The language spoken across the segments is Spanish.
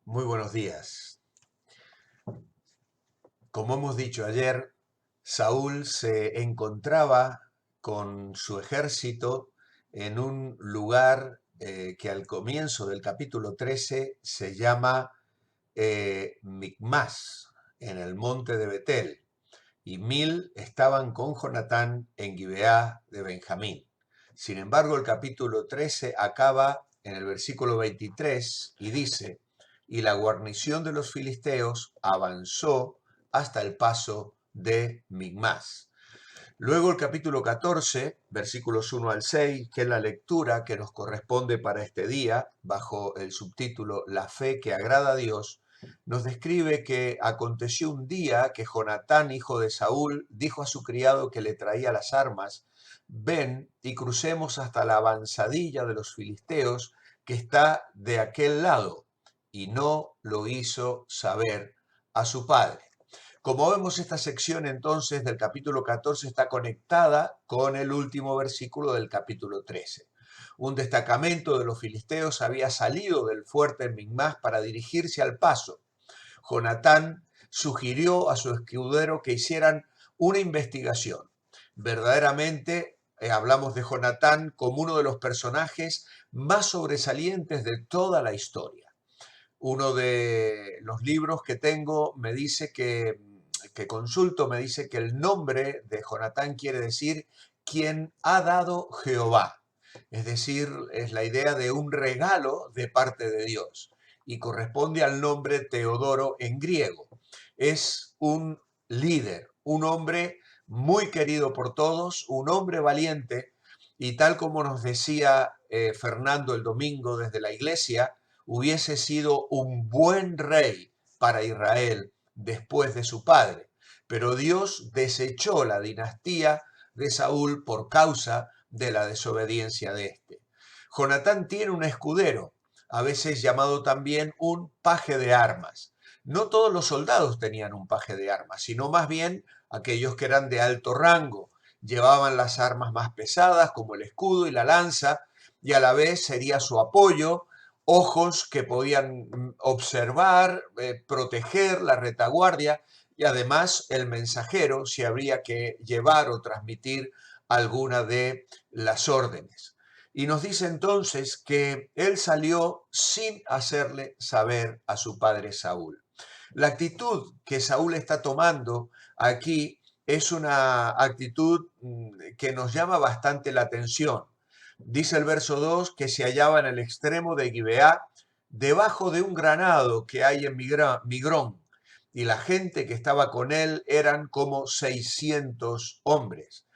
Muy buenos días. Como hemos dicho ayer, Saúl se encontraba con su ejército en un lugar que al comienzo del capítulo 13 se llama Micmas, en el monte de Betel, y 1000 estaban con Jonatán en Gibeá de Benjamín. Sin embargo, el capítulo 13 acaba en el versículo 23 y dice: y la guarnición de los filisteos avanzó hasta el paso de Migmas. Luego el capítulo 14, versículos 1 al 6, que es la lectura que nos corresponde para este día, bajo el subtítulo La fe que agrada a Dios, nos describe que aconteció un día que Jonatán, hijo de Saúl, dijo a su criado que le traía las armas: ven y crucemos hasta la avanzadilla de los filisteos que está de aquel lado. Y no lo hizo saber a su padre. Como vemos, esta sección entonces del capítulo 14 está conectada con el último versículo del capítulo 13. Un destacamento de los filisteos había salido del fuerte en Migmas para dirigirse al paso. Jonatán sugirió a su escudero que hicieran una investigación. Verdaderamente, hablamos de Jonatán como uno de los personajes más sobresalientes de toda la historia. Uno de los libros que tengo me dice que consulto, me dice que el nombre de Jonatán quiere decir quien ha dado Jehová. Es decir, es la idea de un regalo de parte de Dios y corresponde al nombre Teodoro en griego. Es un líder, un hombre muy querido por todos, un hombre valiente, y tal como nos decía Fernando el domingo desde la iglesia, hubiese sido un buen rey para Israel después de su padre. Pero Dios desechó la dinastía de Saúl por causa de la desobediencia de éste. Jonatán tiene un escudero, a veces llamado también un paje de armas. No todos los soldados tenían un paje de armas, sino más bien aquellos que eran de alto rango. Llevaban las armas más pesadas, como el escudo y la lanza, y a la vez sería su apoyo, ojos que podían observar, proteger la retaguardia, y además el mensajero si habría que llevar o transmitir alguna de las órdenes. Y nos dice entonces que él salió sin hacerle saber a su padre Saúl. La actitud que Saúl está tomando aquí es una actitud que nos llama bastante la atención. Dice el verso 2 que se hallaba en el extremo de Gibeá, debajo de un granado que hay en Migrón, y la gente que estaba con él eran como 600 hombres.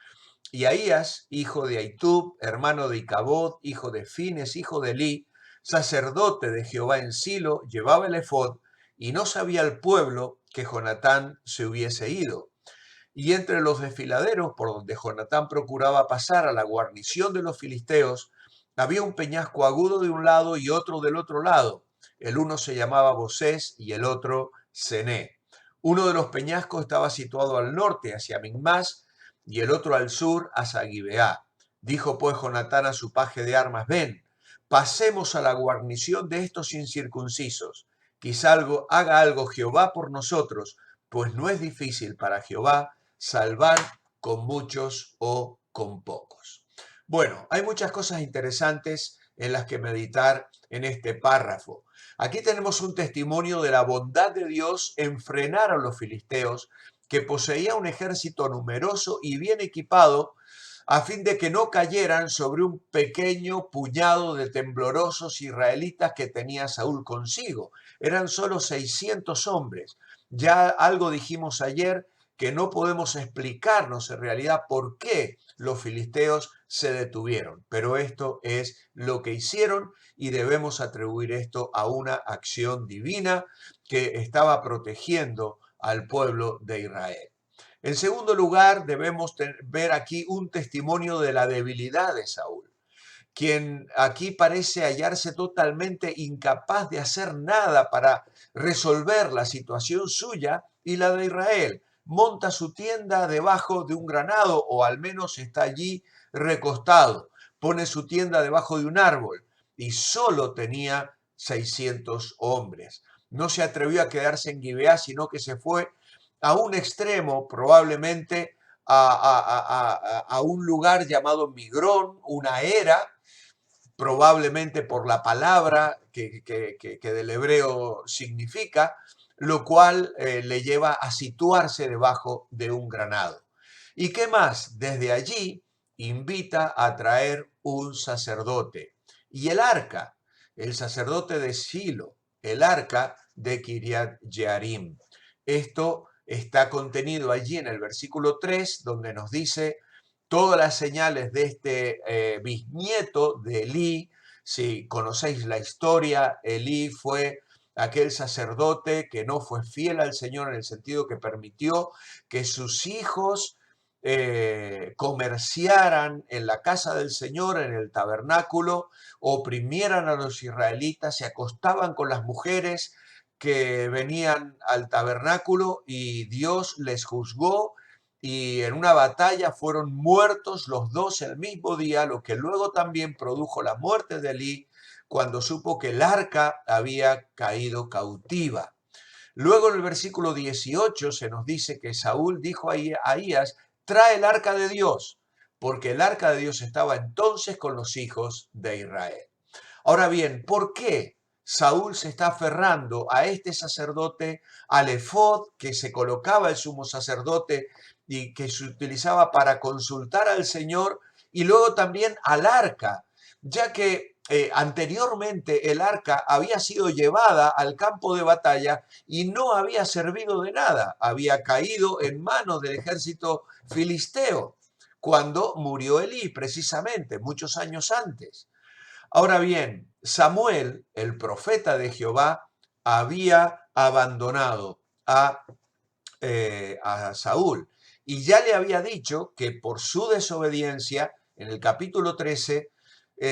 Y Ahías, hijo de Ahitub, hermano de Icabod, hijo de Fines, hijo de Elí, sacerdote de Jehová en Silo, llevaba el efod, y no sabía el pueblo que Jonatán se hubiese ido. Y entre los desfiladeros por donde Jonatán procuraba pasar a la guarnición de los filisteos, había un peñasco agudo de un lado y otro del otro lado. El uno se llamaba Bosés y el otro Cené. Uno de los peñascos estaba situado al norte, hacia Migmas, y el otro al sur, hacia Gibeá. Dijo pues Jonatán a su paje de armas: ven, pasemos a la guarnición de estos incircuncisos. Quizá haga algo Jehová por nosotros, pues no es difícil para Jehová salvar con muchos o con pocos. Bueno, hay muchas cosas interesantes en las que meditar en este párrafo. Aquí tenemos un testimonio de la bondad de Dios en frenar a los filisteos, que poseía un ejército numeroso y bien equipado, a fin de que no cayeran sobre un pequeño puñado de temblorosos israelitas que tenía Saúl consigo. Eran solo 600 hombres. Ya algo dijimos ayer, que no podemos explicarnos en realidad por qué los filisteos se detuvieron, pero esto es lo que hicieron y debemos atribuir esto a una acción divina que estaba protegiendo al pueblo de Israel. En segundo lugar, debemos ver aquí un testimonio de la debilidad de Saúl, quien aquí parece hallarse totalmente incapaz de hacer nada para resolver la situación suya y la de Israel. Monta su tienda debajo de un granado, o al menos está allí recostado. Pone su tienda debajo de un árbol y solo tenía 600 hombres. no se atrevió a quedarse en Gibeá, sino que se fue a un extremo, probablemente a un lugar llamado Migrón, una era, probablemente por la palabra que del hebreo significa, lo cual le lleva a situarse debajo de un granado. ¿Y qué más? Desde allí invita a traer un sacerdote. Y el sacerdote de Silo, el arca de Kiriat Jearim. Esto está contenido allí en el versículo 3, donde nos dice todas las señales de este bisnieto de Elí. Si conocéis la historia, Elí fue aquel sacerdote que no fue fiel al Señor en el sentido que permitió que sus hijos comerciaran en la casa del Señor, en el tabernáculo, oprimieran a los israelitas, se acostaban con las mujeres que venían al tabernáculo y Dios les juzgó y en una batalla fueron muertos los dos el mismo día, lo que luego también produjo la muerte de Elí cuando supo que el arca había caído cautiva. Luego en el versículo 18 se nos dice que Saúl dijo a Ahías, trae el arca de Dios, porque el arca de Dios estaba entonces con los hijos de Israel. Ahora bien, ¿por qué Saúl se está aferrando a este sacerdote, al efod que se colocaba el sumo sacerdote y que se utilizaba para consultar al Señor, y luego también al arca, ya que anteriormente el arca había sido llevada al campo de batalla y no había servido de nada, había caído en manos del ejército filisteo cuando murió Elí, precisamente, muchos años antes. Ahora bien, Samuel, el profeta de Jehová, había abandonado a Saúl y ya le había dicho que por su desobediencia, en el capítulo 13,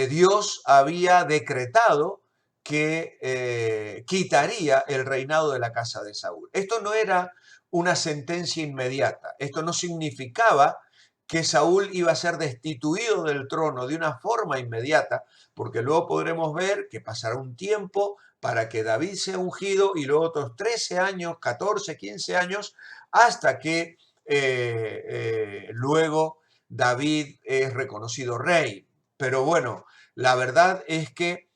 Dios había decretado que quitaría el reinado de la casa de Saúl. Esto no era una sentencia inmediata, esto no significaba que Saúl iba a ser destituido del trono de una forma inmediata, porque luego podremos ver que pasará un tiempo para que David sea ungido y luego otros 13 años, 14, 15 años, hasta que luego David es reconocido rey. Pero bueno, la verdad es que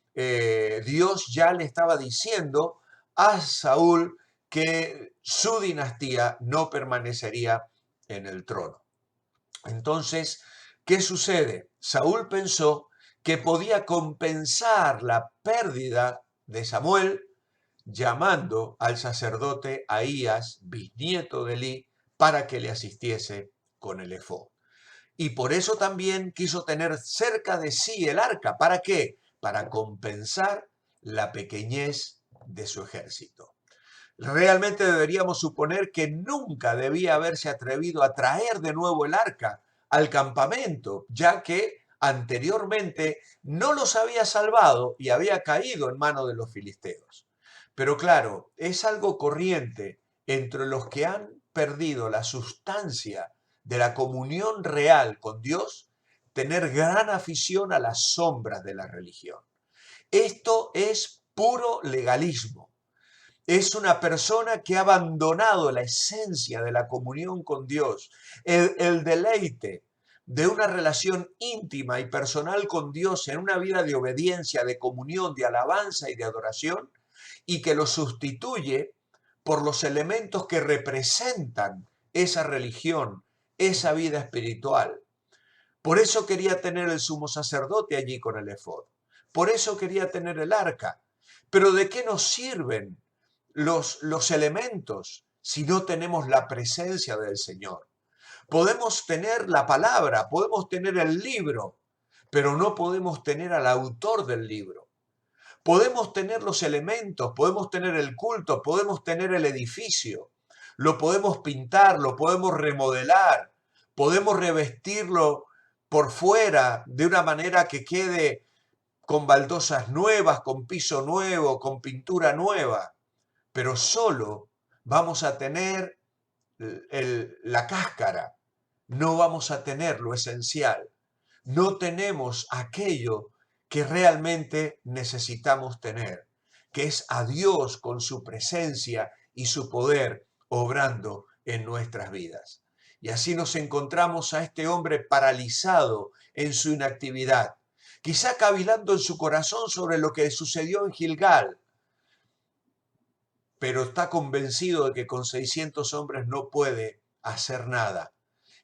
Dios ya le estaba diciendo a Saúl que su dinastía no permanecería en el trono. Entonces, ¿qué sucede? Saúl pensó que podía compensar la pérdida de Samuel llamando al sacerdote Ahías, bisnieto de Elí, para que le asistiese con el efod. Y por eso también quiso tener cerca de sí el arca. ¿Para qué? Para compensar la pequeñez de su ejército. Realmente deberíamos suponer que nunca debía haberse atrevido a traer de nuevo el arca al campamento, ya que anteriormente no los había salvado y había caído en manos de los filisteos. Pero claro, es algo corriente entre los que han perdido la sustancia de la comunión real con Dios, tener gran afición a las sombras de la religión. Esto es puro legalismo. Es una persona que ha abandonado la esencia de la comunión con Dios, el deleite de una relación íntima y personal con Dios en una vida de obediencia, de comunión, de alabanza y de adoración, y que lo sustituye por los elementos que representan esa religión, esa vida espiritual. Por eso quería tener el sumo sacerdote allí con el efod. Por eso quería tener el arca. Pero ¿de qué nos sirven los elementos si no tenemos la presencia del Señor? Podemos tener la palabra, podemos tener el libro, pero no podemos tener al autor del libro. Podemos tener los elementos, podemos tener el culto, podemos tener el edificio, lo podemos pintar, lo podemos remodelar, podemos revestirlo por fuera de una manera que quede con baldosas nuevas, con piso nuevo, con pintura nueva, pero solo vamos a tener la cáscara, no vamos a tener lo esencial, no tenemos aquello que realmente necesitamos tener, que es a Dios con su presencia y su poder obrando en nuestras vidas. Y así nos encontramos a este hombre paralizado en su inactividad, quizá cavilando en su corazón sobre lo que sucedió en Gilgal, pero está convencido de que con 600 hombres no puede hacer nada.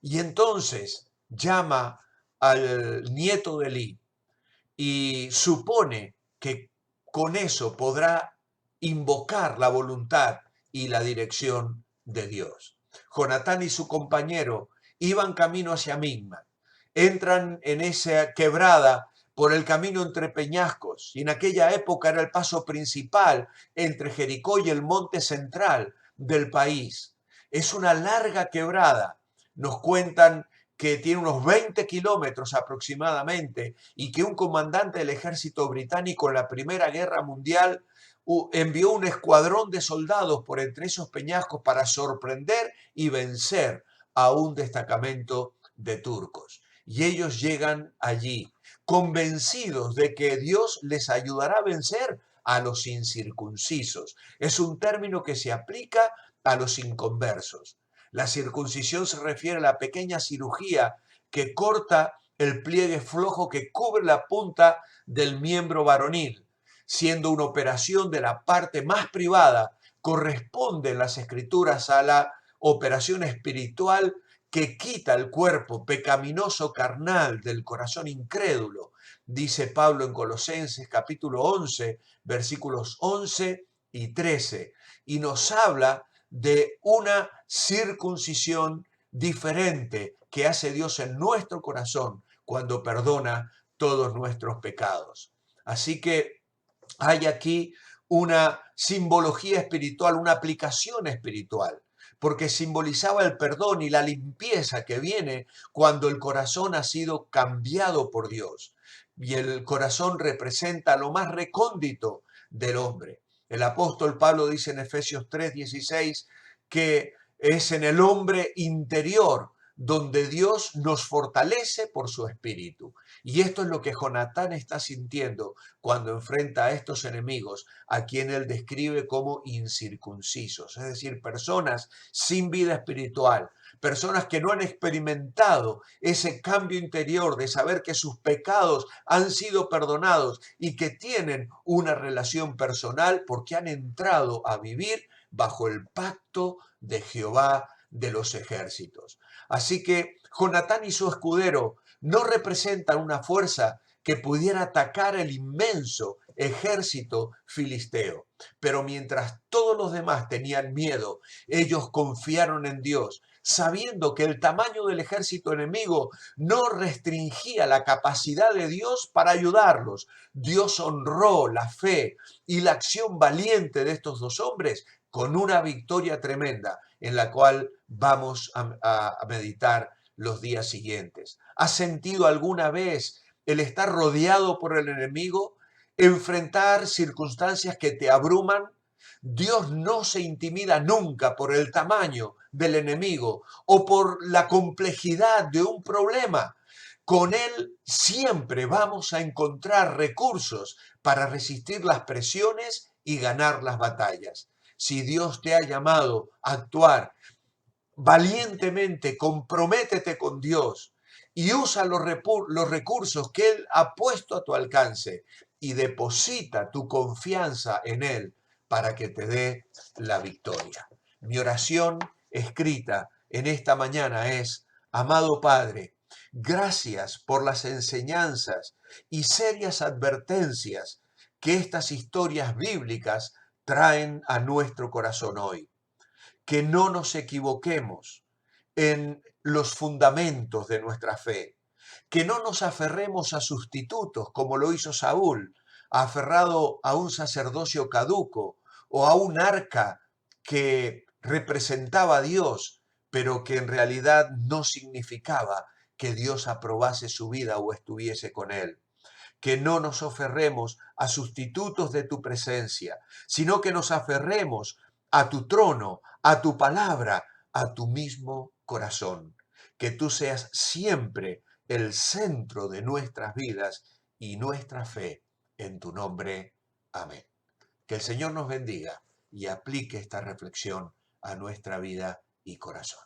Y entonces llama al nieto de Elí y supone que con eso podrá invocar la voluntad y la dirección de Dios. Jonatán y su compañero iban camino hacia Migma, entran en esa quebrada por el camino entre peñascos, y en aquella época era el paso principal entre Jericó y el monte central del país. Es una larga quebrada. Nos cuentan que tiene unos 20 kilómetros aproximadamente y que un comandante del ejército británico en la Primera Guerra Mundial envió un escuadrón de soldados por entre esos peñascos para sorprender y vencer a un destacamento de turcos. Y ellos llegan allí convencidos de que Dios les ayudará a vencer a los incircuncisos. Es un término que se aplica a los inconversos. La circuncisión se refiere a la pequeña cirugía que corta el pliegue flojo que cubre la punta del miembro varonil, siendo una operación de la parte más privada, corresponde en las escrituras a la operación espiritual que quita el cuerpo pecaminoso carnal del corazón incrédulo, dice Pablo en Colosenses capítulo 11, versículos 11 y 13, y nos habla de una circuncisión diferente que hace Dios en nuestro corazón cuando perdona todos nuestros pecados. Así que hay aquí una simbología espiritual, una aplicación espiritual, porque simbolizaba el perdón y la limpieza que viene cuando el corazón ha sido cambiado por Dios. Y el corazón representa lo más recóndito del hombre. El apóstol Pablo dice en Efesios 3:16 que es en el hombre interior donde Dios nos fortalece por su espíritu. Y esto es lo que Jonatán está sintiendo cuando enfrenta a estos enemigos, a quien él describe como incircuncisos, es decir, personas sin vida espiritual, personas que no han experimentado ese cambio interior de saber que sus pecados han sido perdonados y que tienen una relación personal porque han entrado a vivir bajo el pacto de Jehová de los ejércitos. Así que Jonatán y su escudero no representan una fuerza que pudiera atacar el inmenso ejército filisteo. Pero mientras todos los demás tenían miedo, ellos confiaron en Dios, sabiendo que el tamaño del ejército enemigo no restringía la capacidad de Dios para ayudarlos. Dios honró la fe y la acción valiente de estos dos hombres con una victoria tremenda en la cual vamos a meditar los días siguientes. ¿Has sentido alguna vez el estar rodeado por el enemigo, enfrentar circunstancias que te abruman? Dios no se intimida nunca por el tamaño del enemigo o por la complejidad de un problema. Con Él siempre vamos a encontrar recursos para resistir las presiones y ganar las batallas. Si Dios te ha llamado a actuar valientemente, comprométete con Dios y usa los recursos que Él ha puesto a tu alcance y deposita tu confianza en Él para que te dé la victoria. Mi oración escrita en esta mañana es: amado Padre, gracias por las enseñanzas y serias advertencias que estas historias bíblicas traen a nuestro corazón hoy. Que no nos equivoquemos en los fundamentos de nuestra fe, que no nos aferremos a sustitutos como lo hizo Saúl, aferrado a un sacerdocio caduco o a un arca que representaba a Dios, pero que en realidad no significaba que Dios aprobase su vida o estuviese con él. Que no nos aferremos a sustitutos de tu presencia, sino que nos aferremos a tu trono, a tu palabra, a tu mismo corazón. Que tú seas siempre el centro de nuestras vidas y nuestra fe. En tu nombre. Amén. Que el Señor nos bendiga y aplique esta reflexión a nuestra vida y corazón.